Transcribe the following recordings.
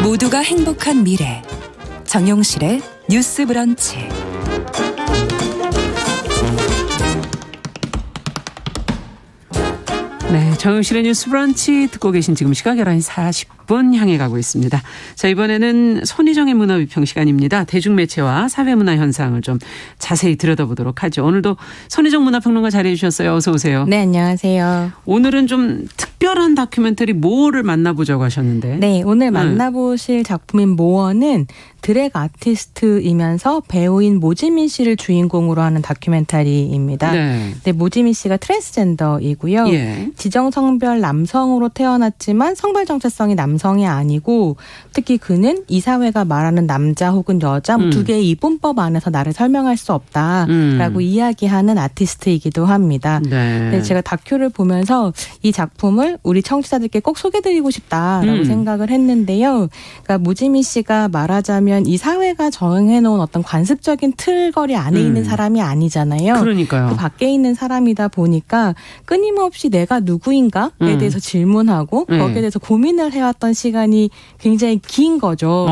모두가 행복한 미래 정용실의 뉴스 브런치. 네, 정용실의 뉴스 브런치 듣고 계신 지금 시각 11시 40분 향해 가고 있습니다. 자, 이번에는 손희정의 문화비평 시간입니다. 대중매체와 사회문화 현상을 좀 자세히 들여다보도록 하죠. 오늘도 손희정 문화평론가 자리해 주셨어요. 어서 오세요. 네, 안녕하세요. 오늘은 좀 특별한 다큐멘터리 모어를 만나보자고 하셨는데. 네, 오늘 만나보실 작품인 모어는 드랙 아티스트이면서 배우인 모지민 씨를 주인공으로 하는 다큐멘터리입니다. 네. 네, 모지민 씨가 트랜스젠더이고요. 예. 지정성별 남성으로 태어났지만 성별 정체성이 남성이 아니고 특히 그는 이 사회가 말하는 남자 혹은 여자 두 개의 이분법 안에서 나를 설명할 수 없다라고 이야기하는 아티스트이기도 합니다. 네. 네, 제가 다큐를 보면서 이 작품을 우리 청취자들께 꼭 소개드리고 싶다라고 생각을 했는데요. 그러니까 모지민 씨가 말하자면 이 사회가 정해놓은 어떤 관습적인 틀거리 안에 있는 사람이 아니잖아요. 그러니까요. 그 밖에 있는 사람이다 보니까 끊임없이 내가 누구인가에 대해서 질문하고 거기에 대해서 고민을 해왔던 시간이 굉장히 긴 거죠.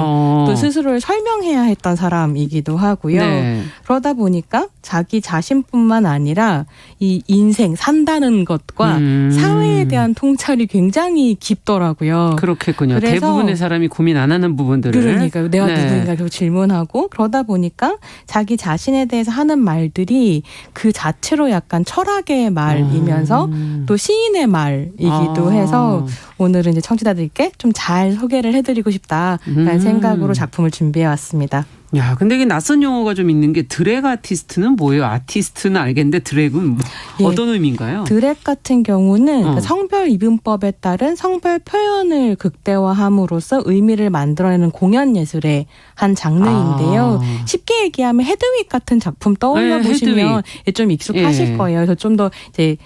또 스스로를 설명해야 했던 사람이기도 하고요. 네. 그러다 보니까 자기 자신뿐만 아니라 이 인생 산다는 것과 사회에 대한 통찰이 굉장히 깊더라고요. 그렇겠군요. 그래서 대부분의 사람이 고민 안 하는 부분들을. 그러니까 내가 네. 누구인가 계속 질문하고 그러다 보니까 자기 자신에 대해서 하는 말들이 그 자체로 약간 철학의 말이면서 또 시인의 말이기도 해서 오늘은 이제 청취자들께 좀 잘 소개를 해드리고 싶다라는 생각으로 작품을 준비해왔습니다. 야, 근데 이게 낯선 용어가 좀 있는 게 드랙 아티스트는 뭐예요? 아티스트는 알겠는데 드랙은 뭐 예. 어떤 의미인가요? 드랙 같은 경우는 그러니까 성별 이분법에 따른 성별 표현을 극대화함으로써 의미를 만들어내는 공연 예술의 한 장르인데요. 쉽게 얘기하면 헤드윅 같은 작품 떠올려 보시면 좀 익숙하실 거예요. 그래서 좀 더 이제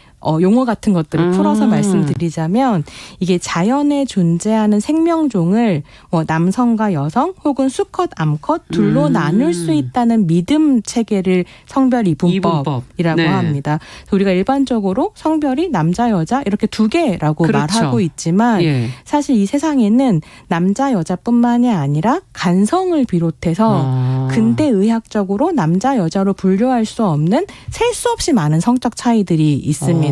용어 같은 것들을 풀어서 말씀드리자면 이게 자연에 존재하는 생명종을 뭐 남성과 여성 혹은 수컷, 암컷 둘로 나눌 수 있다는 믿음 체계를 성별 이분법이라고 네. 합니다. 그래서 우리가 일반적으로 성별이 남자, 여자 이렇게 두 개라고 그렇죠. 말하고 있지만 예. 사실 이 세상에는 남자, 여자뿐만이 아니라 간성을 비롯해서 근대의학적으로 남자, 여자로 분류할 수 없는 셀 수 없이 많은 성적 차이들이 있습니다.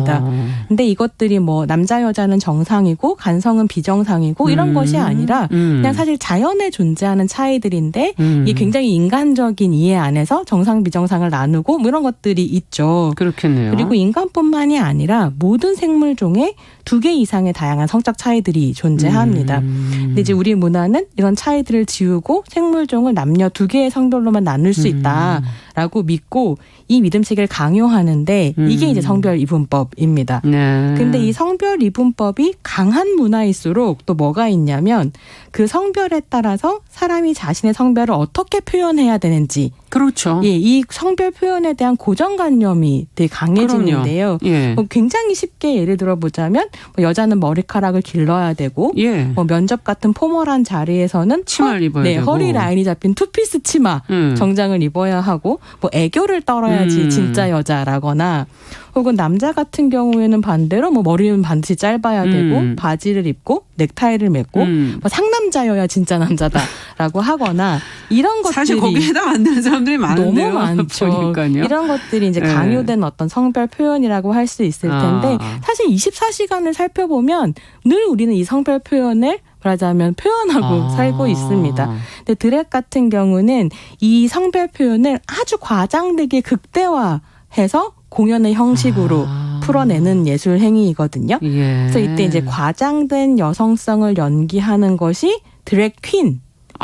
근데 이것들이 뭐 남자 여자는 정상이고 간성은 비정상이고 이런 것이 아니라 그냥 사실 자연에 존재하는 차이들인데 이게 굉장히 인간적인 이해 안에서 정상 비정상을 나누고 뭐 이런 것들이 있죠. 그렇겠네요. 그리고 인간뿐만이 아니라 모든 생물종에 2개 이상의 다양한 성적 차이들이 존재합니다. 근데 이제 우리 문화는 이런 차이들을 지우고 생물종을 남녀 2개의 성별로만 나눌 수 있다라고 믿고 이 믿음체계를 강요하는데 이게 이제 성별 이분법입니다. 네. 근데 이 성별 이분법이 강한 문화일수록 또 뭐가 있냐면 그 성별에 따라서 사람이 자신의 성별을 어떻게 표현해야 되는지 그렇죠. 예, 이 성별 표현에 대한 고정관념이 되게 강해지는데요. 예. 굉장히 쉽게 예를 들어보자면 여자는 머리카락을 길러야 되고 예. 뭐 면접 같은 포멀한 자리에서는 치마를 입어야 되고 허리 라인이 잡힌 투피스 치마 정장을 입어야 하고 뭐 애교를 떨어야지 진짜 여자라거나 혹은 남자 같은 경우에는 반대로 뭐 머리는 반드시 짧아야 되고 바지를 입고 넥타이를 맺고 뭐 상남자여야 진짜 남자다라고 하거나 이런 것들이 사실 거기에 해당 안 되는 사람들이 많은데요. 너무 많죠. 보니까요. 이런 것들이 이제 강요된 어떤 성별 표현이라고 할 수 있을 텐데 사실 24시간을 살펴보면 늘 우리는 이 성별 표현을 말하자면 표현하고 살고 있습니다. 근데 드랙 같은 경우는 이 성별 표현을 아주 과장되게 극대화해서 공연의 형식으로 풀어내는 예술 행위이거든요. 예. 그래서 이때 이제 과장된 여성성을 연기하는 것이 드랙 퀸.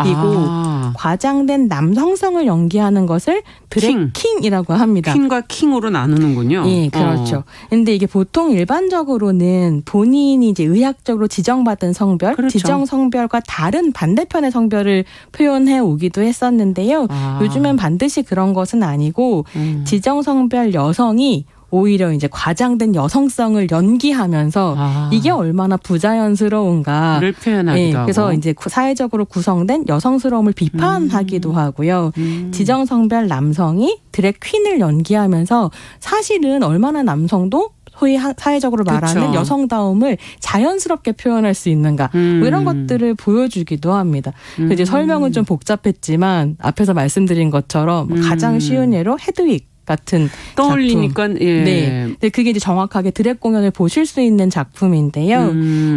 이고 과장된 남성성을 연기하는 것을 드랙 킹이라고 합니다. 퀸과 킹으로 나누는군요. 예, 그렇죠. 근데 이게 보통 일반적으로는 본인이 이제 의학적으로 지정받은 성별, 그렇죠. 지정 성별과 다른 반대편의 성별을 표현해 오기도 했었는데요. 요즘엔 반드시 그런 것은 아니고 지정 성별 여성이 오히려 이제 과장된 여성성을 연기하면서 이게 얼마나 부자연스러운가를 표현하기도 하고. 그래서 이제 사회적으로 구성된 여성스러움을 비판하기도 하고요. 지정성별 남성이 드랙 퀸을 연기하면서 사실은 얼마나 남성도 소위 사회적으로 말하는 그렇죠. 여성다움을 자연스럽게 표현할 수 있는가 뭐 이런 것들을 보여주기도 합니다. 이제 설명은 좀 복잡했지만 앞에서 말씀드린 것처럼 가장 쉬운 예로 헤드윅 같은 떠올리니까 작품. 예. 네. 근데 그게 이제 정확하게 드랙 공연을 보실 수 있는 작품인데요.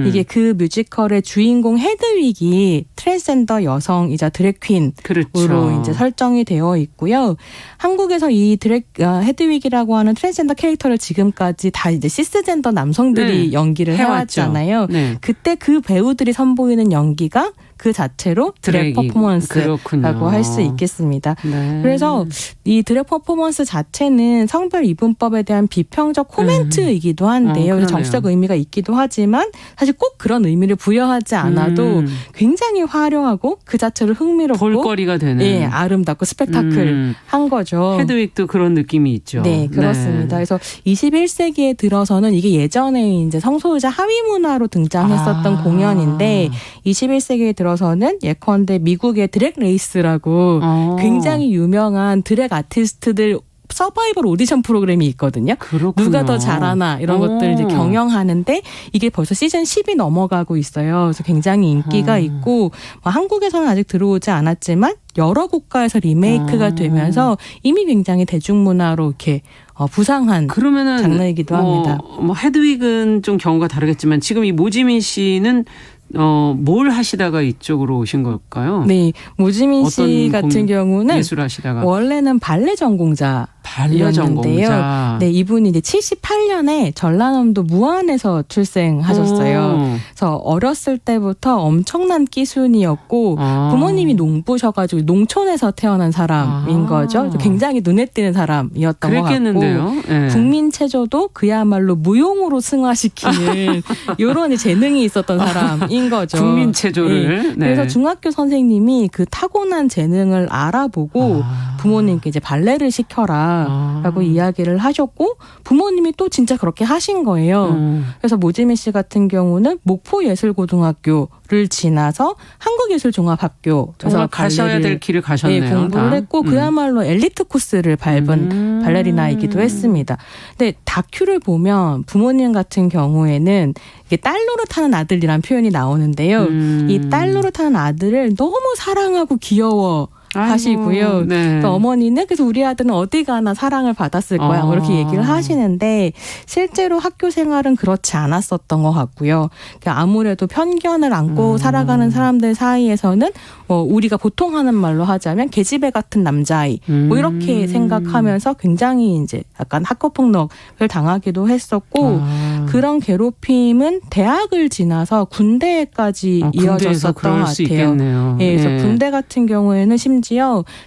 이게 그 뮤지컬의 주인공 헤드윅이 트랜스젠더 여성이자 드랙 퀸으로 그렇죠. 이제 설정이 되어 있고요. 한국에서 이 헤드윅이라고 하는 트랜스젠더 캐릭터를 지금까지 다 이제 시스젠더 남성들이 네. 연기를 해왔죠. 해왔잖아요. 네. 그때 그 배우들이 선보이는 연기가 그 자체로 드랙 퍼포먼스라고 할 수 있겠습니다. 네. 그래서 이 드랙 퍼포먼스 자체는 성별 이분법에 대한 비평적 코멘트이기도 한데요. 그러네요. 정치적 의미가 있기도 하지만 사실 꼭 그런 의미를 부여하지 않아도 굉장히 화려하고 그 자체로 흥미롭고 볼거리가 되는 예, 아름답고 스펙타클한 거죠. 헤드윅도 그런 느낌이 있죠. 네, 그렇습니다. 그래서 21세기에 들어서는 이게 예전에 이제 성소유자 하위 문화로 등장했었던 공연인데 21세기에 들어서는 예컨대 미국의 드랙 레이스라고 굉장히 유명한 드랙 아티스트들 서바이벌 오디션 프로그램이 있거든요. 그렇군요. 누가 더 잘하나 이런 것들을 이제 경영하는데 이게 벌써 시즌 10이 넘어가고 있어요. 그래서 굉장히 인기가 있고 뭐 한국에서는 아직 들어오지 않았지만 여러 국가에서 리메이크가 되면서 이미 굉장히 대중문화로 이렇게 부상한 그러면은 장르이기도 합니다. 뭐 헤드윅은 좀 경우가 다르겠지만 지금 이 모지민 씨는 뭘 하시다가 이쪽으로 오신 걸까요? 네, 모지민 씨 같은 경우는 예술하시다가 원래는 발레 전공자. 발레 전공자. 네, 이분이 이제 78년에 전라남도 무안에서 출생하셨어요. 그래서 어렸을 때부터 엄청난 끼순이었고 부모님이 농부셔가지고 농촌에서 태어난 사람인 거죠. 굉장히 눈에 띄는 사람이었던 것 같고 네. 국민 체조도 그야말로 무용으로 승화시키는 이런 재능이 있었던 사람인 거죠. 국민 체조를. 네. 네. 그래서 중학교 선생님이 그 타고난 재능을 알아보고 부모님께 이제 발레를 시켜라. 라고 이야기를 하셨고 부모님이 또 진짜 그렇게 하신 거예요. 그래서 모지민 씨 같은 경우는 목포예술고등학교를 지나서 한국예술종합학교 정말 가셔야 될 길을 가셨네요. 네, 공부를 했고 그야말로 엘리트 코스를 밟은 발레리나이기도 했습니다. 근데 다큐를 보면 부모님 같은 경우에는 이게 딸 노릇하는 아들이란 표현이 나오는데요. 이 딸 노릇하는 아들을 너무 사랑하고 귀여워 하시고요. 네. 그러니까 어머니는 그래서 우리 아들은 어디 가나 사랑을 받았을 거야. 뭐 이렇게 얘기를 하시는데 실제로 학교 생활은 그렇지 않았었던 것 같고요. 그러니까 아무래도 편견을 안고 살아가는 사람들 사이에서는 뭐 우리가 보통 하는 말로 하자면 계집애 같은 남자아이 뭐 이렇게 생각하면서 굉장히 이제 약간 학교폭력을 당하기도 했었고 그런 괴롭힘은 대학을 지나서 군대까지 이어졌었던 것 같아요. 예, 그래서 군대 같은 경우에는 심지어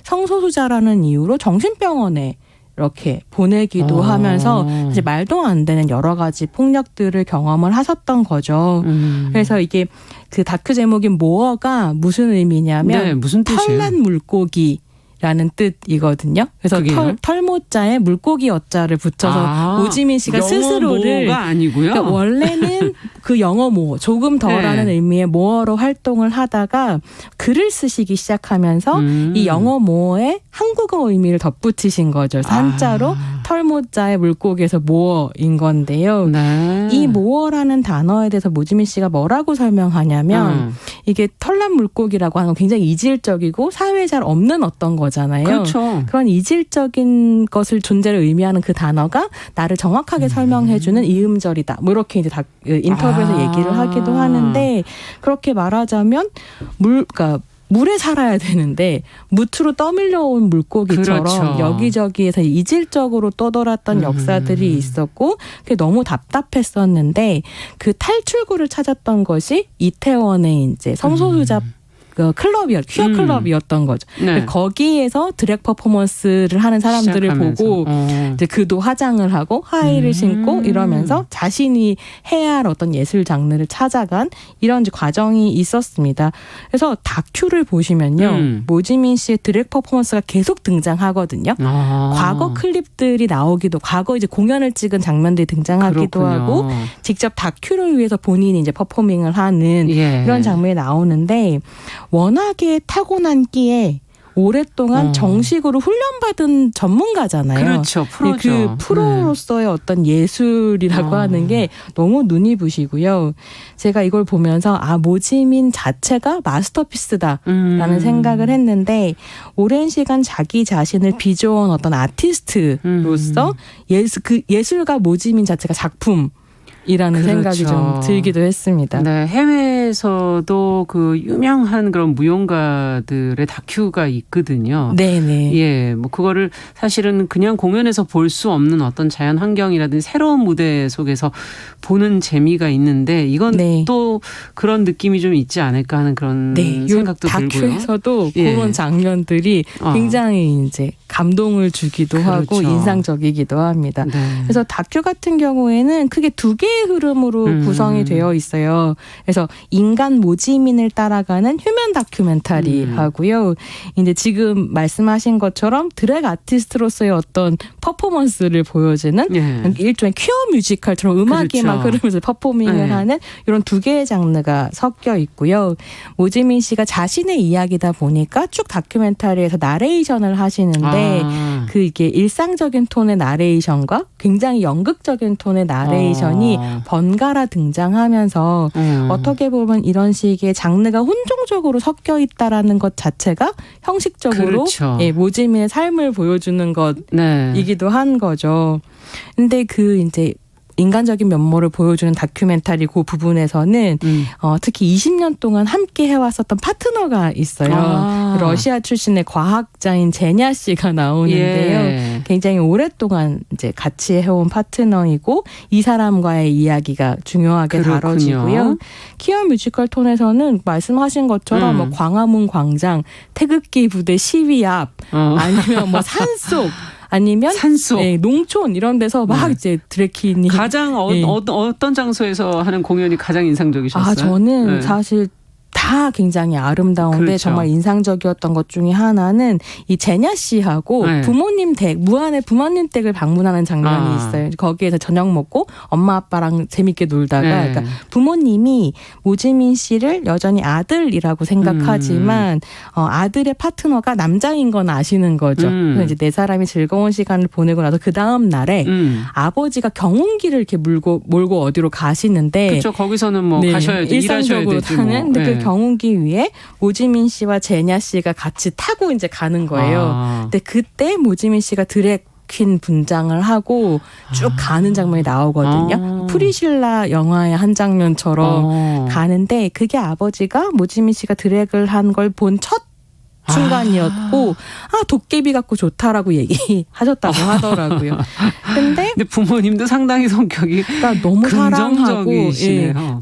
성소수자라는 이유로 정신병원에 이렇게 보내기도 하면서 사실 말도 안 되는 여러 가지 폭력들을 경험을 하셨던 거죠. 그래서 이게 그 다큐 제목인 모어가 무슨 의미냐면 네, 무슨 뜻이에요? 털난 물고기 라는 뜻이거든요. 그래서 털모자에 물고기 어자를 붙여서 모지민 씨가 스스로를 모어가 아니고요. 그러니까 원래는 그 영어 모어 조금 더라는 의미의 모어로 활동을 하다가 글을 쓰시기 시작하면서 이 영어 모어에 한국어 의미를 덧붙이신 거죠. 한자로 털모자에 물고기에서 모어인 건데요. 네. 이 모어라는 단어에 대해서 모지민 씨가 뭐라고 설명하냐면 이게 털난 물고기라고 하는 건 굉장히 이질적이고 사회에 잘 없는 어떤 거잖아요. 그렇죠. 그런 이질적인 것을 존재를 의미하는 그 단어가 나를 정확하게 설명해주는 이음절이다. 뭐 이렇게 이제 인터뷰에서 얘기를 하기도 하는데 그렇게 말하자면 그러니까 물에 살아야 되는데 무트로 떠밀려온 물고기처럼 그렇죠. 여기저기에서 이질적으로 떠돌았던 역사들이 있었고 그게 너무 답답했었는데 그 탈출구를 찾았던 것이 이태원의 이제 성소수자 퀴어 클럽이었던 거죠. 네. 거기에서 드랙 퍼포먼스를 하는 사람들을 시작하면서. 보고 이제 그도 화장을 하고 하의를 신고 이러면서 자신이 해야 할 어떤 예술 장르를 찾아간 이런 과정이 있었습니다. 그래서 다큐를 보시면요. 모지민 씨의 드랙 퍼포먼스가 계속 등장하거든요. 과거 클립들이 나오기도 과거 이제 공연을 찍은 장면들이 등장하기도 그렇군요. 하고 직접 다큐를 위해서 본인이 이제 퍼포밍을 하는 이런 장면이 나오는데 워낙에 타고난 끼에 오랫동안 정식으로 훈련받은 전문가잖아요. 그렇죠. 프로죠. 그 프로로서의 어떤 예술이라고 하는 게 너무 눈이 부시고요. 제가 이걸 보면서 모지민 자체가 마스터피스다라는 생각을 했는데 오랜 시간 자기 자신을 빚어온 어떤 아티스트로서 예술가 모지민 자체가 작품 이라는 그렇죠. 생각이 좀 들기도 했습니다. 네, 해외에서도 그 유명한 그런 무용가들의 다큐가 있거든요. 네네. 예, 뭐 그거를 사실은 그냥 공연에서 볼 수 없는 어떤 자연 환경이라든지 새로운 무대 속에서 보는 재미가 있는데 이건 네. 또 그런 느낌이 좀 있지 않을까 하는 그런 생각도 들고요. 다큐에서도 예. 그런 장면들이 굉장히 이제 감동을 주기도 그렇죠. 하고 인상적이기도 합니다. 네. 그래서 다큐 같은 경우에는 크게 두 개의 흐름으로 구성이 되어 있어요. 그래서 인간 모지민을 따라가는 휴면 다큐멘터리 하고요. 이제 지금 말씀하신 것처럼 드랙 아티스트로서의 어떤 퍼포먼스를 보여주는 일종의 퀴어 뮤지컬처럼 음악이 막 흐르면서 퍼포밍을 하는 이런 두 개의 장르가 섞여 있고요. 모지민 씨가 자신의 이야기다 보니까 쭉 다큐멘터리에서 나레이션을 하시는데 그 이게 일상적인 톤의 나레이션과 굉장히 연극적인 톤의 나레이션이 번갈아 등장하면서 어떻게 보면 이런 식의 장르가 혼종적으로 섞여 있다라는 것 자체가 형식적으로 그렇죠. 모지민의 삶을 보여주는 것이기도 한 거죠. 근데 그 이제 인간적인 면모를 보여주는 다큐멘터리 그 부분에서는 특히 20년 동안 함께 해왔었던 파트너가 있어요. 러시아 출신의 과학자인 제냐 씨가 나오는데요. 굉장히 오랫동안 이제 같이 해온 파트너이고 이 사람과의 이야기가 중요하게 다뤄지고요. 퀴어 뮤지컬 톤에서는 말씀하신 것처럼 뭐 광화문 광장, 태극기 부대 시위 앞 아니면 뭐 산속 아니면 산속, 농촌 이런 데서 막 이제 드래키니 가장 어떤 장소에서 하는 공연이 가장 인상적이셨어요? 저는 사실 다 굉장히 아름다운데 그렇죠. 정말 인상적이었던 것 중에 하나는 이 제냐 씨하고 부모님 댁, 무안의 부모님 댁을 방문하는 장면이 있어요. 거기에서 저녁 먹고 엄마 아빠랑 재밌게 놀다가 그러니까 부모님이 모지민 씨를 여전히 아들이라고 생각하지만 아들의 파트너가 남자인 건 아시는 거죠. 그래서 이제 네 사람이 즐거운 시간을 보내고 나서 그 다음 날에 아버지가 경운기를 이렇게 몰고 어디로 가시는데 그렇죠. 거기서는 뭐 가셔야죠. 일상적으로 일하셔야 되지 타는 뭐. 그 경운기 위에 모지민 씨와 제냐 씨가 같이 타고 이제 가는 거예요. 근데 그때 모지민 씨가 드랙 퀸 분장을 하고 쭉 가는 장면이 나오거든요. 프리실라 영화의 한 장면처럼 가는데 그게 아버지가 모지민 씨가 드랙을 한 걸 본 첫 순간이었고 도깨비 같고 좋다라고 얘기하셨다고 하더라고요. 근데 부모님도 상당히 성격이 너무 사랑하고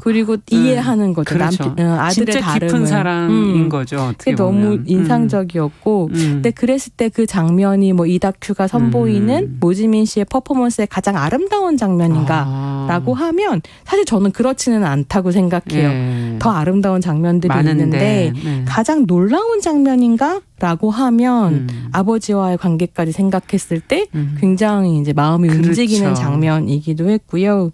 그리고 이해하는 거죠. 그렇죠. 아들의 진짜 다름을. 깊은 사랑인 거죠. 어떻게 보면. 너무 인상적이었고 근데 그랬을 때 그 장면이 뭐 이 다큐가 선보이는 모지민 씨의 퍼포먼스의 가장 아름다운 장면인가라고 하면 사실 저는 그렇지는 않다고 생각해요. 더 아름다운 장면들이 있는데 가장 놀라운 장면인가? 라고 하면 아버지와의 관계까지 생각했을 때 굉장히 이제 마음이 움직이는 장면이기도 했고요.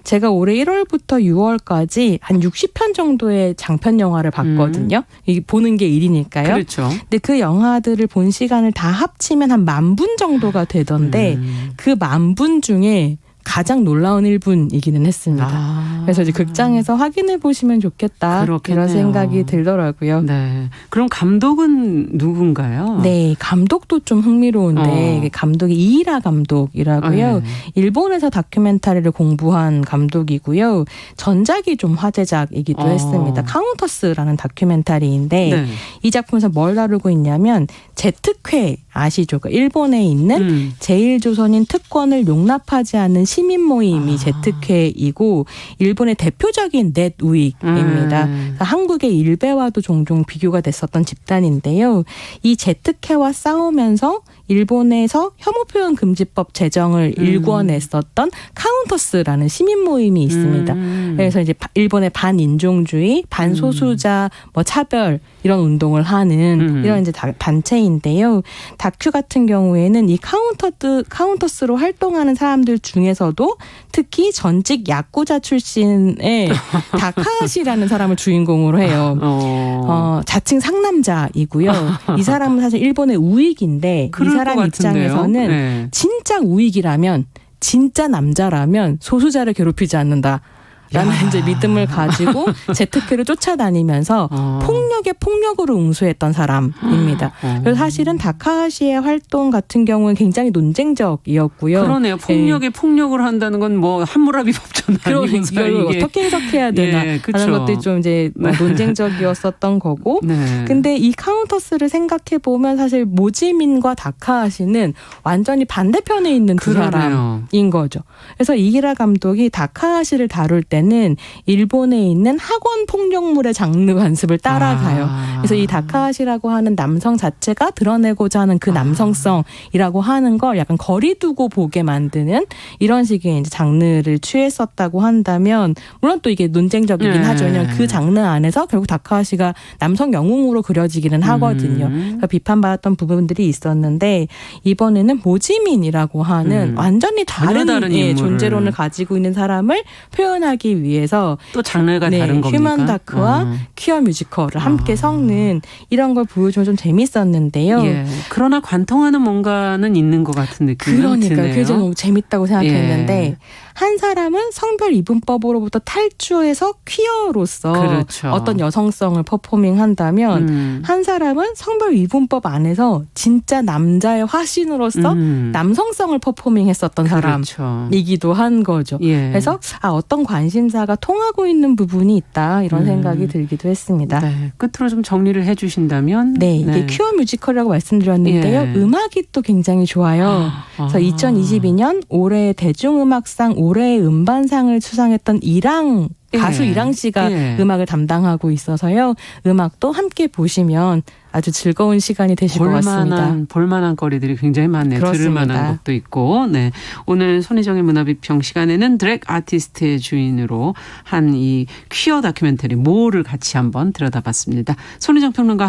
제가 올해 1월부터 6월까지 한 60편 정도의 장편 영화를 봤거든요. 이게 보는 게 일이니까요. 그렇죠. 근데 그 영화들을 본 시간을 다 합치면 한 10,000분 정도가 되던데 그 10,000분 중에 가장 놀라운 1분이기는 했습니다. 그래서 이제 극장에서 확인해 보시면 좋겠다. 그렇겠네요. 이런 생각이 들더라고요. 네. 그럼 감독은 누군가요? 네, 감독도 좀 흥미로운데 감독이 이이라 감독이라고요. 일본에서 다큐멘터리를 공부한 감독이고요. 전작이 좀 화제작이기도 했습니다. 카운터스라는 다큐멘터리인데 이 작품에서 뭘 다루고 있냐면 제특회 아시죠? 일본에 있는 제1조선인 특권을 용납하지 않는 시민 모임이 제특회이고 일본의 대표적인 넷 우익입니다. 그러니까 한국의 일베와도 종종 비교가 됐었던 집단인데요. 이 제특회와 싸우면서 일본에서 혐오 표현 금지법 제정을 일궈냈었던 카운터스라는 시민 모임이 있습니다. 그래서 이제 일본의 반인종주의, 반소수자 뭐 차별 이런 운동을 하는 이런 이제 단체인데요. 다큐 같은 경우에는 이 카운터스로 활동하는 사람들 중에서도 특히 전직 야쿠자 출신의 다카하시라는 사람을 주인공으로 해요. 자칭 상남자이고요. 이 사람은 사실 일본의 우익인데 이 사람 입장에서는 네. 진짜 우익이라면 진짜 남자라면 소수자를 괴롭히지 않는다. 라는 이제 믿음을 가지고 제트크를 쫓아다니면서 폭력에 폭력으로 응수했던 사람입니다. 그래서 사실은 다카하시의 활동 같은 경우는 굉장히 논쟁적이었고요. 그러네요. 폭력에 폭력을 한다는 건 뭐 한무라비 법전 아니면서 이걸 어떻게 해석해야 되나 하는 것들이 좀 이제 논쟁적이었었던 거고. 네. 근데 이 카운터스를 생각해 보면 사실 모지민과 다카하시는 완전히 반대편에 있는 두 사람인 거죠. 그래서 이기라 감독이 다카하시를 다룰 때 는 일본에 있는 학원 폭력물의 장르 관습을 따라가요. 그래서 이 다카하시라고 하는 남성 자체가 드러내고자 하는 그 남성성이라고 하는 걸 약간 거리 두고 보게 만드는 이런 식의 이제 장르를 취했었다고 한다면 물론 또 이게 논쟁적이긴 하죠. 왜냐하면 그 장르 안에서 결국 다카하시가 남성 영웅으로 그려지기는 하거든요. 그래서 비판받았던 부분들이 있었는데 이번에는 모지민이라고 하는 완전히 다른 존재론을 가지고 있는 사람을 표현하기 위해서 또 장르가 다른 겁니까? 휴먼 다크와 퀴어 뮤지컬을 함께 섞는 이런 걸 보여주면 좀 재밌었는데요. 예. 그러나 관통하는 뭔가는 있는 것 같은 느낌이 그러니까요. 드네요. 그래서 너무 재밌다고 생각했는데 예. 한 사람은 성별 이분법으로부터 탈주해서 퀴어로서 그렇죠. 어떤 여성성을 퍼포밍한다면 한 사람은 성별 이분법 안에서 진짜 남자의 화신으로서 남성성을 퍼포밍했었던 그렇죠. 사람이기도 한 거죠. 예. 그래서 어떤 관심사가 통하고 있는 부분이 있다 이런 생각이 들기도 했습니다. 네. 끝으로 좀 정리를 해 주신다면. 네, 이게 퀴어 뮤지컬이라고 말씀드렸는데요. 예. 음악이 또 굉장히 좋아요. 그래서 2022년 올해 대중음악상 올해의 음반상을 수상했던 가수 이랑 씨가 음악을 담당하고 있어서요. 음악도 함께 보시면 아주 즐거운 시간이 되실 것 같습니다. 볼만한 거리들이 굉장히 많네요. 그렇습니다. 들을 만한 것도 있고. 네. 오늘 손희정의 문화비평 시간에는 드랙 아티스트의 주인으로 한 이 퀴어 다큐멘터리 모를 같이 한번 들여다봤습니다. 손희정 평론가